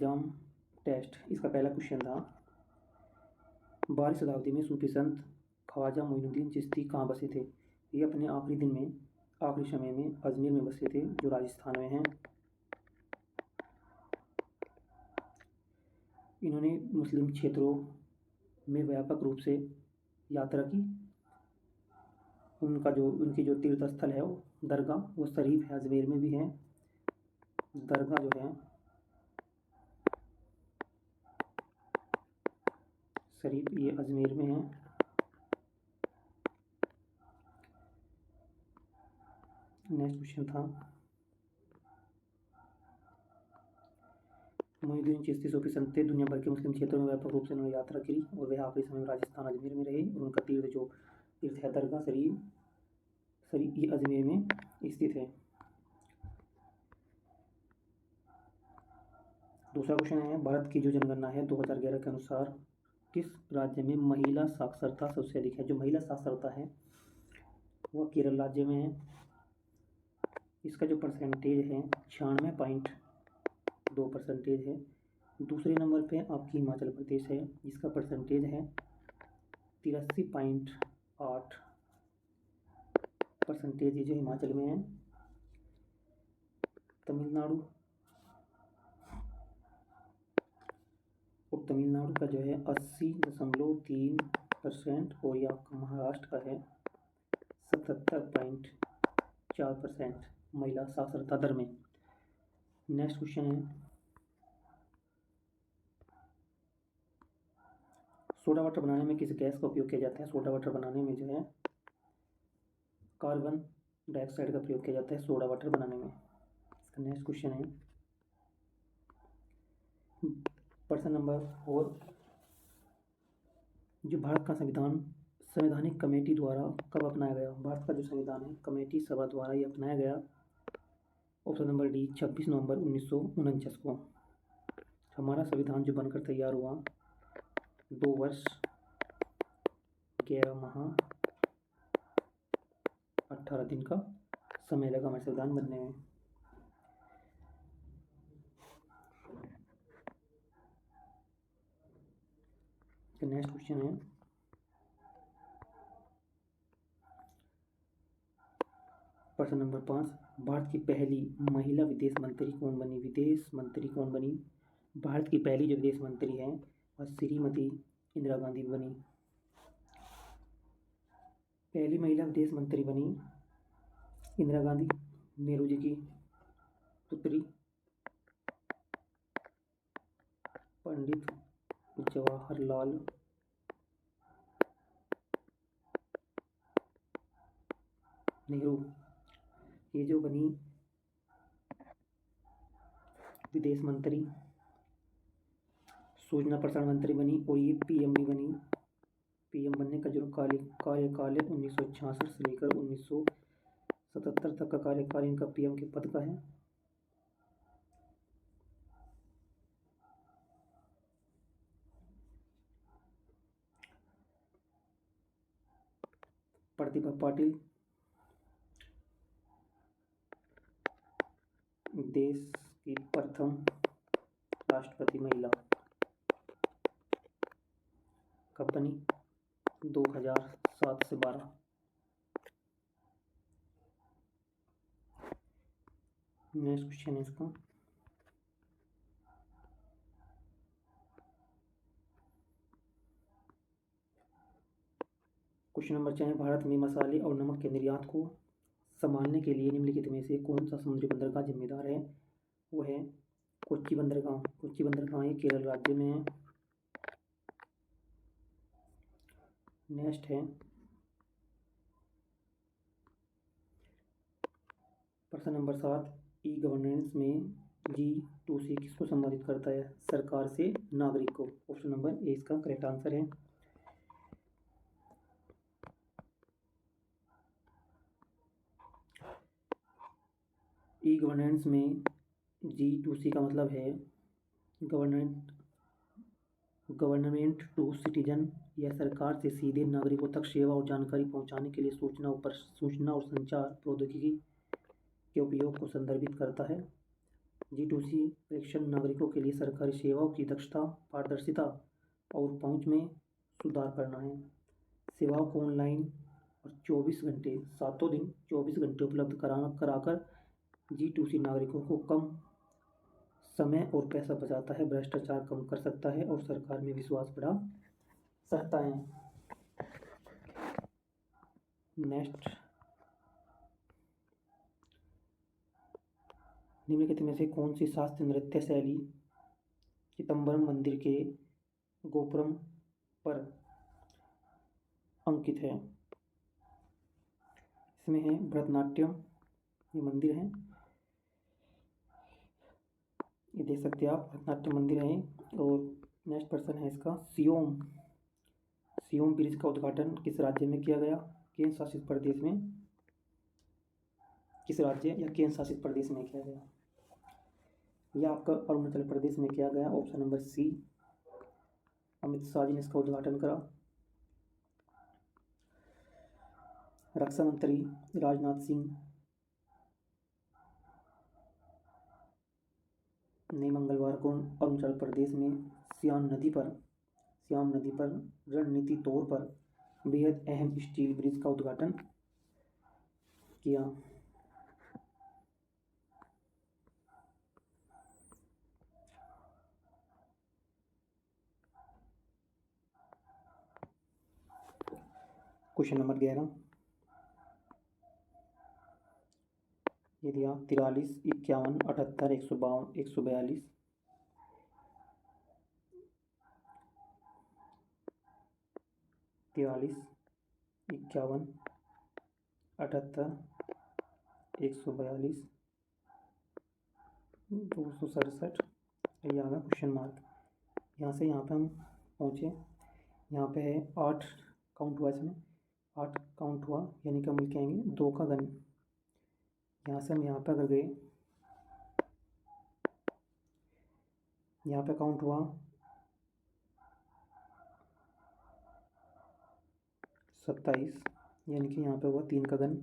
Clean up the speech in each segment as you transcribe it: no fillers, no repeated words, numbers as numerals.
Exam test. इसका पहला question था 12वीं शताब्दी में सूफी संत ख्वाजा मोइनुद्दीन चिश्ती कहाँ बसे थे। ये अपने आखिरी समय में अजमेर में बसे थे, जो राजस्थान में है। इन्होंने मुस्लिम क्षेत्रों में व्यापक रूप से यात्रा की। उनकी जो तीर्थ स्थल है वो दरगाह, वो शरीफ है, अजमेर में भी है। दरगाह जो है शरीफ, ये अजमेर में है। नेक्स्ट क्वेश्चन था मोइनुद्दीन चिश्ती सूफी संत थे, दुनिया भर के मुस्लिम क्षेत्रों में व्यापक रूप से उन्होंने यात्रा की और वह आखिरी समय में राजस्थान अजमेर में रहे। और उनका तीर्थ है दरगाह शरीफ, ये अजमेर में स्थित है। दूसरा क्वेश्चन है भारत की जो जनगणना है 2011 के अनुसार किस राज्य में महिला साक्षरता सबसे अधिक है। जो महिला साक्षरता है वह केरल राज्य में है। इसका जो परसेंटेज है 96.2% है। दूसरे नंबर पे आपकी हिमाचल प्रदेश है, जिसका परसेंटेज है 83.8%, ये जो हिमाचल में है। तमिलनाडु का जो है 80.3% और ये आपका महाराष्ट्र का है 77.4% महिला साक्षरता दर में। नेक्स्ट क्वेश्चन है सोडा वाटर बनाने में किस गैस का उपयोग किया जाता है। सोडा वाटर बनाने में जो है कार्बन डाइऑक्साइड का प्रयोग किया जाता है सोडा वाटर बनाने में। इसका नेक्स्ट क्वेश्चन है प्रश्न नंबर 4, जो भारत का संवैधानिक कमेटी द्वारा कब अपनाया गया। भारत का जो संविधान है कमेटी सभा द्वारा ये अपनाया गया। ऑप्शन नंबर डी 26 नवंबर 1949 को। हमारा संविधान जो बनकर तैयार हुआ 2 वर्ष 11 माह 18 दिन का समय लगा हमारे संविधान बनने में। नेक्स्ट क्वेश्चन है प्रश्न नंबर 5, भारत की पहली महिला विदेश मंत्री कौन बनी। भारत की पहली जो विदेश मंत्री है वह श्रीमती इंदिरा गांधी बनी। पहली महिला विदेश मंत्री बनी इंदिरा गांधी, नेहरू जी की पुत्री पंडित जवाहरलाल नेहरू, ये जो बनी विदेश मंत्री, सूचना प्रसारण मंत्री बनी और ये पीएम भी बनी। पीएम बनने का जो कार्यकाल है 1966 से लेकर 1977 तक का कार्यकाल इनका पीएम के पद का है। प्रतिभा पाटिल देश की प्रथम राष्ट्रपति महिला कब बनी 2007 से 12। नेक्स्ट क्वेश्चन है इसका क्वेश्चन नंबर 4, भारत में मसाले और नमक के निर्यात को संभालने के लिए निम्नलिखित में से कौन सा समुद्री बंदरगाह जिम्मेदार है। वो है कोच्चि बंदरगाह। कोच्चि बंदरगाह ये केरल राज्य में है। नेक्स्ट है प्रश्न नंबर 7, ई गवर्नेंस में G2C किसको संबोधित करता है। सरकार से नागरिक को। ऑप्शन नंबर ए इसका करेक्ट आंसर है। ई गवर्नेंस में G2C का मतलब है गवर्नमेंट टू सिटीजन। यह सरकार से सीधे नागरिकों तक सेवा और जानकारी पहुंचाने के लिए सूचना और संचार प्रौद्योगिकी के उपयोग को संदर्भित करता है। G2C प्रेषण नागरिकों के लिए सरकारी सेवाओं की दक्षता, पारदर्शिता और पहुंच में सुधार करना है। सेवाओं को ऑनलाइन और 24 घंटे, सातों दिन 24 घंटे उपलब्ध कराकर G2C नागरिकों को कम समय और पैसा बचाता है, भ्रष्टाचार कम कर सकता है और सरकार में विश्वास बढ़ा सकता है। नेक्स्ट, निम्नलिखित में से कौन सी शास्त्रीय नृत्य शैली चिदंबरम मंदिर के गोपुरम पर अंकित है? इसमें है भरतनाट्यम, ये मंदिर है, ये देख सकते हैं आप, भरतनाट्यम मंदिर है। और नेक्स्ट प्रश्न है इसका, सियोम ब्रिज का उद्घाटन किस राज्य में किया गया? केंद्र शासित प्रदेश में, किस राज्य या केंद्र शासित प्रदेश में किया गया? यह आपका अरुणाचल प्रदेश में किया गया, option number C. Amit Shah ji ने इसका उद्घाटन करा। रक्षा मंत्री राजनाथ सिंह ने मंगलवार को अरुणाचल प्रदेश में श्याम नदी पर रणनीति तौर पर बेहद अहम स्टील ब्रिज का उद्घाटन किया। क्वेश्चन नंबर 11, ये दिया 43, 51, 78, 152, 142। 43, 51, 78, 142, 267, ये आ गया क्वेश्चन मार्क। यहाँ से यहाँ पे हम पहुँचे, यहाँ पे है 8 काउंट हुआ, इसमें 8 काउंट हुआ, यानी कि हम लिख आएंगे 2 का घन। यहाँ से हम यहाँ पे अगर गए, यहाँ पे काउंट हुआ 27, यानी कि यहाँ पे हुआ 3 का घन।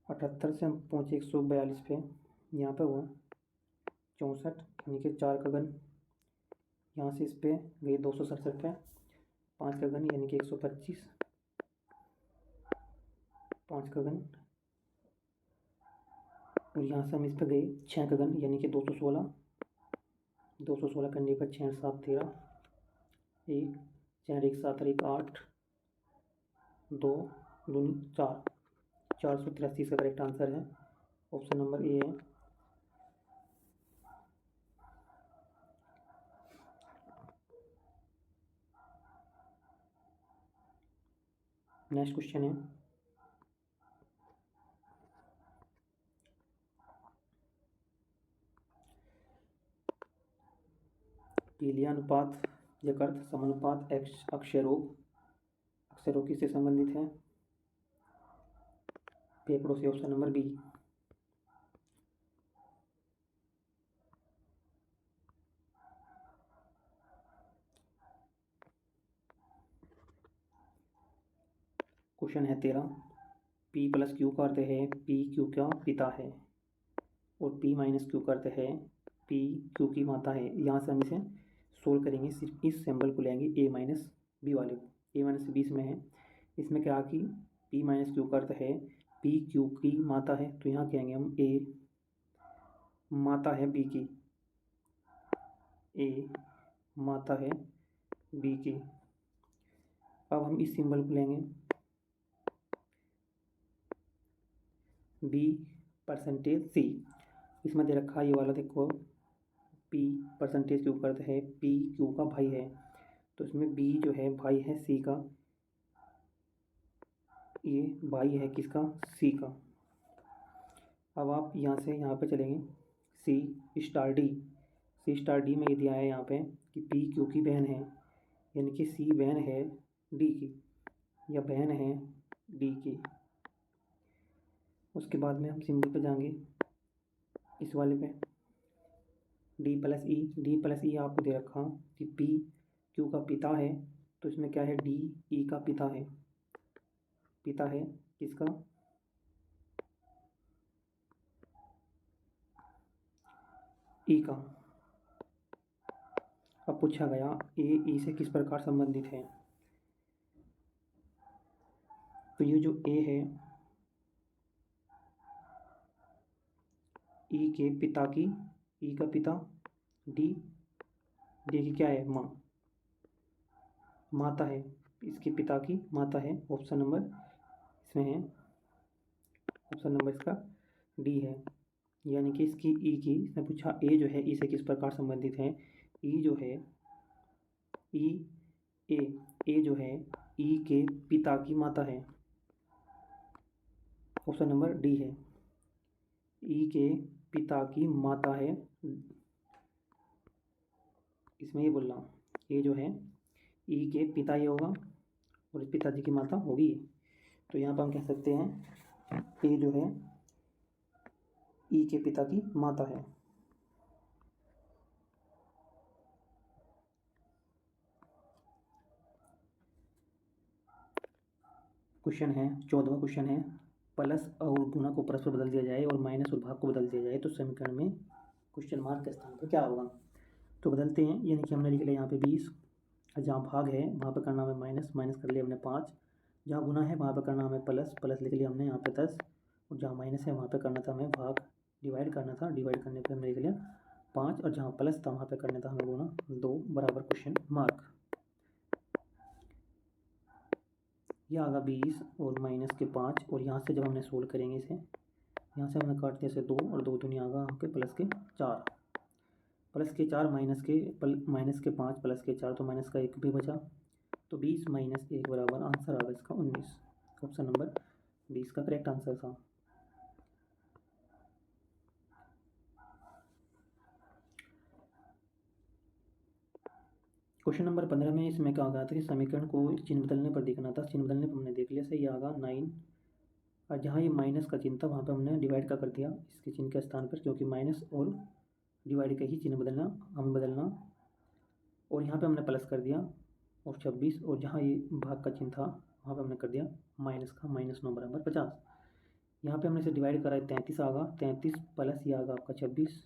78 से हम पहुँचे 142 पे, यहाँ पे हुआ 64, यानी कि 4 का घन। यहाँ से इस पे गए 267 पे, 5 का घन, यानी कि 125, 5 का घन। और यहाँ से हम इस पे गए 6 का घन, यानी कि 216, 216 करने पर 6 7 13, 1 4 1 7 1 8, 2 2 4, 483 का करेक्ट आंसर है, ऑप्शन नंबर ए है। नेक्स्ट क्वेश्चन है, पीलियानुपात यकृत समानुपात अक्षरों किससे संबंधित है? फेफड़ों से, ऑप्शन नंबर बी। क्वेश्चन है 13, P प्लस क्यू का अर्थ है P क्यू का पिता है, और P माइनस क्यू का अर्थ है P क्यू की माता है। यहाँ से हम इसे सोल्व करेंगे, सिर्फ इस सिंबल को लेंगे, A माइनस बी वाले को, A माइनस बी इसमें है। इसमें क्या कि P माइनस क्यू का अर्थ है P क्यू की माता है, तो यहाँ कहेंगे हम A माता है B की, A माता है B की। अब हम इस सिंबल को लेंगे, B परसेंटेज C, इसमें दे रखा है ये वाला, देखो P परसेंटेज क्यू का अर्थ है P क्यू का भाई है, तो इसमें B जो है भाई है C का, ये भाई है किसका? C का। अब आप यहाँ से यहाँ पे चलेंगे, C स्टार डी में ये दिया है यहाँ पे कि P क्यू की बहन है, यानी कि C बहन है D की, या बहन है D की। उसके बाद में हम सिंबल पे जाएंगे, इस वाले पे डी प्लस ई आपको दे रखा कि P क्यू का पिता है, तो इसमें क्या है, D E का पिता है किसका? ई का। अब पूछा गया ए ई से किस प्रकार संबंधित है। तो ये जो ए है ई के पिता की, ई का पिता, डी डी की क्या है माँ, माता है, इसके पिता की माता है। ऑप्शन नंबर इसमें है, ऑप्शन नंबर इसका डी है। यानी कि इसकी ई की, इसने पूछा ए जो है ई से किस प्रकार संबंधित है। ई जो है ई ए जो है ई के पिता की माता है। ऑप्शन नंबर डी है, ई के पिता की माता है। इसमें ये बोल रहा हूँ ए जो है ई के पिता ये होगा और इस पिताजी की माता होगी। तो यहाँ पर हम कह सकते हैं ए जो है ई के पिता की माता है। क्वेश्चन है 14वां क्वेश्चन है, प्लस और गुना को परस्पर बदल दिया जाए और माइनस और भाग को बदल दिया जाए तो समीकरण में क्वेश्चन मार्क के स्थान पर क्या होगा। तो बदलते हैं, यानी कि हमने लिख लिया यहाँ पे 20, जहाँ भाग है वहाँ पर करना हमें माइनस, माइनस कर लिया हमने 5, जहाँ गुना है वहाँ पर करना हमें प्लस, प्लस लिख लिया हमने यहाँ पे 10, और जहाँ माइनस है वहाँ पे करना था हमें भाग, डिवाइड करना था, डिवाइड करने पे हमने लिख लिया 5, और जहाँ प्लस था वहाँ पे करना था हमें गुना 2 बराबर क्वेश्चन मार्क। ये आगा 20 और माइनस के 5, और यहाँ से जब हमने सोल्व करेंगे इसे, यहाँ से हमने काटते से 2 और 2 दूनी आगा आपके प्लस के 4, प्लस के 4 माइनस के 5 प्लस के 4, तो माइनस का 1 भी बचा। तो 20 माइनस 1 बराबर आंसर आ गया इसका 19। ऑप्शन नंबर 20 का करेक्ट आंसर था। क्वेश्चन नंबर 15 में इसमें क्या गया था कि समीकरण को चिन्ह बदलने पर देखना था। चिन्ह बदलने पर हमने देख लिया, सही आगा 9, और जहाँ ये माइनस का चिन्ह था वहाँ पे हमने डिवाइड का कर दिया इसके चिन्ह के स्थान पर, क्योंकि माइनस और डिवाइड का ही चिन्ह बदलना हमें बदलना, और यहाँ पे हमने प्लस कर दिया और 26, और जहाँ ये भाग का चिन्ह था वहाँ पे हमने कर दिया माइनस का, -9 बराबर 50। यहाँ पे हमने इसे डिवाइड करा है 33 आगा, 33 प्लस ये आगा आपका 26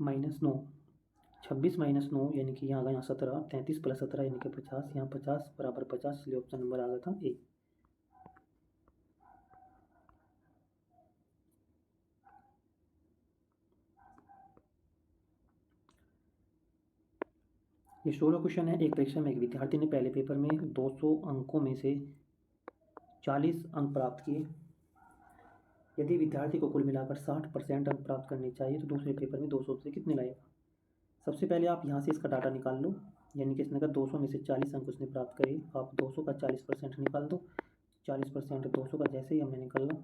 -9, 26 -9 यानी कि यहाँ आगा यहाँ 17, 33 + 17 यानी कि 50, यहाँ 50 बराबर 50, इसलिए ऑप्शन नंबर आ गया था ए। ये 16 क्वेश्चन है। एक परीक्षा में एक विद्यार्थी ने पहले पेपर में 200 अंकों में से 40 अंक प्राप्त किए। यदि विद्यार्थी को कुल मिलाकर 60% अंक प्राप्त करने चाहिए तो दूसरे पेपर में 200 से कितने लाएगा। सबसे पहले आप यहाँ से इसका डाटा निकाल लो, यानी कि इसने कहा 200 में से 40 अंक उसने प्राप्त करे, आप 200 का 40% निकाल दो, 40% 200 का जैसे ही हमने निकाला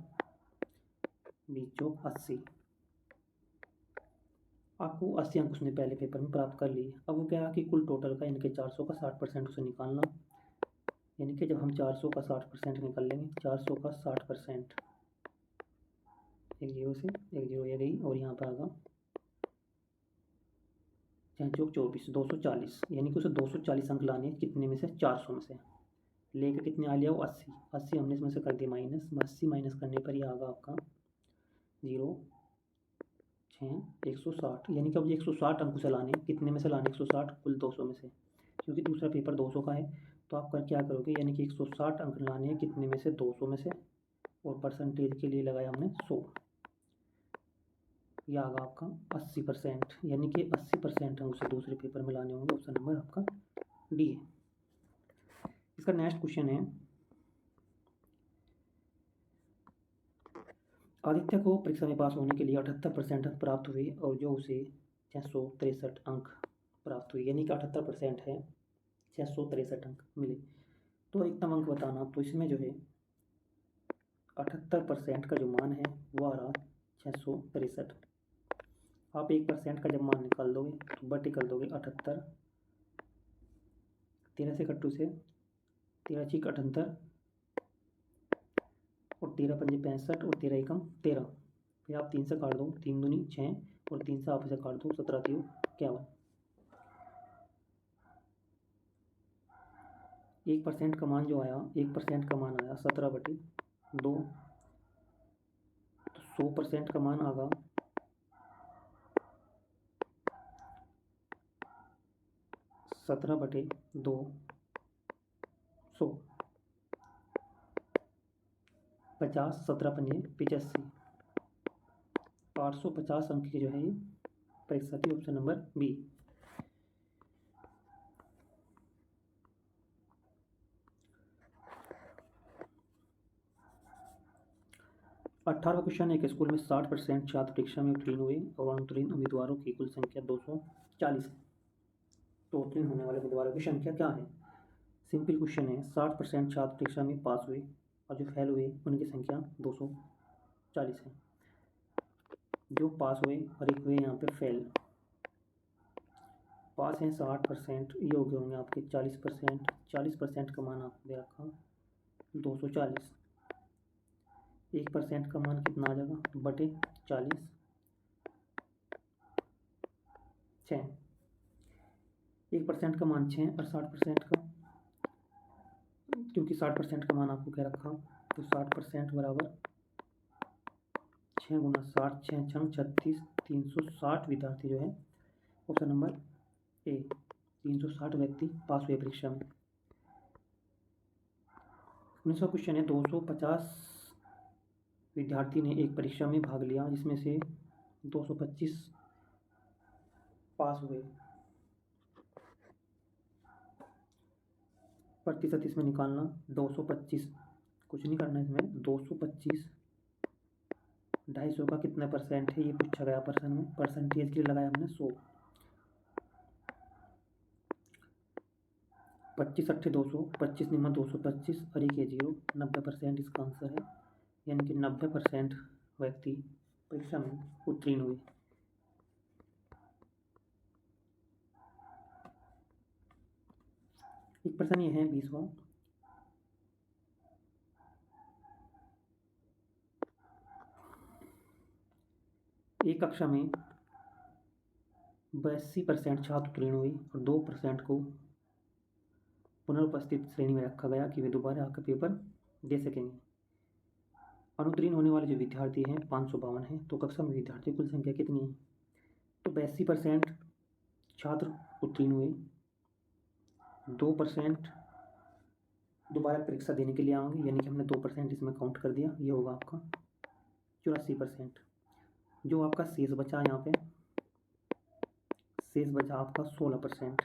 20 80, आपको 80 अंक उसने पहले पेपर में प्राप्त कर लिए। अब वो क्या है कि कुल टोटल का, यानी कि 400 का 60% उसे निकालना, यानी कि जब हम 400 का 60% निकाल लेंगे, 400 का 60%, एक जीरो से एक जीरो ये गई, और यहाँ पर आगा 24 240, यानी कि उसे 240 अंक लाने कितने में से, 400 में से लेकर कितने आ लिया वो 80, 80 हमने इसमें से कर दिया माइनस, 80 माइनस करने पर ये आगा आपका 0 6 160, यानी कि अब 160 अंक उसे लाने, कितने में से लाने 160, कुल 200 में से, क्योंकि दूसरा पेपर 200 का है। तो आप कर क्या करोगे, यानी कि 160 अंक लाने हैं कितने में से, 200 में से, और परसेंटेज के लिए लगाया हमने 100, यह आगा आपका 80%, यानी कि 80% अंक उसे दूसरे पेपर में लाने होंगे। ऑप्शन नंबर आपका डी है। इसका नेक्स्ट क्वेश्चन है, आदित्य को परीक्षा में पास होने के लिए 78% अंक प्राप्त हुए और जो उसे 663 अंक प्राप्त हुए, यानी कि 78% है, 663 अंक मिले। तो अधिकतम अंक बताना। तो इसमें जो है 78% का जो मान है वो आ रहा 663। आप 1% का जब मान निकाल दोगे तो बटे कर दोगे 78, 13 से कट्टू से 13 × 78 और 13 × 5 = 65 और 13 × 1 = 13, फिर आप 3 से काट दो, 3 दूनी 6 और 3 से आप इसे काट दो, 17 × 3 = 51। 1% का मान जो आया, 1% का मान आया 17/2, तो 100% का मान आगा 17/200, 50, 17 पंजे 85, 850 अंक की जो है ये परीक्षा थी। Option number B. 18वां क्वेश्चन है कि स्कूल में 60% छात्र परीक्षा में उत्तीर्ण हुए और अनुत्तीर्ण उम्मीदवारों की कुल संख्या 240 है। तो उत्तीर्ण होने वाले उम्मीदवारों की संख्या क्या है? सिंपल क्वेश्चन है। 60% छात्र परीक्षा में पास हुए और जो फेल हुए उनकी संख्या 240 है। जो पास हुए और एक हुए यहाँ पे फेल। पास हैं 60%, ये हो गए होंगे आपके 40%। 40% का मान आपको दे रखा 240। 1% का मान कितना आ जाएगा? बटे 40, 6। 1% का मान 6 और 60% का, क्योंकि 60% का मान आपको क्या रखा, तो 60% बराबर 6 गुना 60, 6 छंग 36, 360 विद्यार्थी जो है ऑप्शन नंबर ए, 360 व्यक्ति पास हुए परीक्षा में। 19वां क्वेश्चन है। 250 विद्यार्थी ने एक परीक्षा में भाग लिया जिसमें से 225 पास हुए। प्रतिशत इसमें निकालना 225, कुछ नहीं करना इसमें। 225 250 का कितना परसेंट है ये पूछा गया प्रश्न में। परसेंटेज के लिए लगाया हमने 100। 25 अट्ठे 200, 25 निम्न 225 और एक 0, 90% इसका आंसर है। यानी कि 90% व्यक्ति परीक्षा में उत्तीर्ण हुए। एक प्रश्न ये है 20वां। एक कक्षा में 82% छात्र उत्तीर्ण हुए और 2% को पुनर्उपस्थित श्रेणी में रखा गया कि वे दोबारा आकर पेपर दे सकेंगे। अनुत्तीर्ण होने वाले जो विद्यार्थी हैं 552 हैं। तो कक्षा में विद्यार्थी कुल संख्या कितनी है? तो 82% छात्र उत्तीर्ण हुए, 2% दोबारा परीक्षा देने के लिए आएंगे, यानी कि हमने 2% इसमें काउंट कर दिया। ये होगा आपका 84%। जो आपका शेष बचा यहाँ पे, शेष बचा आपका 16%।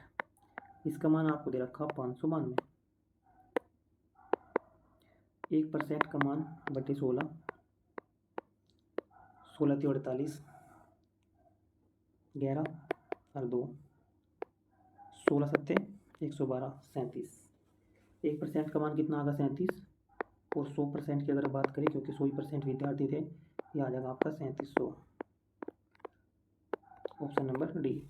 इसका मान आपको दे रखा 592। 1% का मान बटे 16, 16 × 48, 11 और 2, 16 × 7 112, 37। 1% का मान कितना आ गया? 37। और 100% की अगर बात करें, क्योंकि 100% विद्यार्थी थे, ये आ जाएगा आपका 3700। Option number D.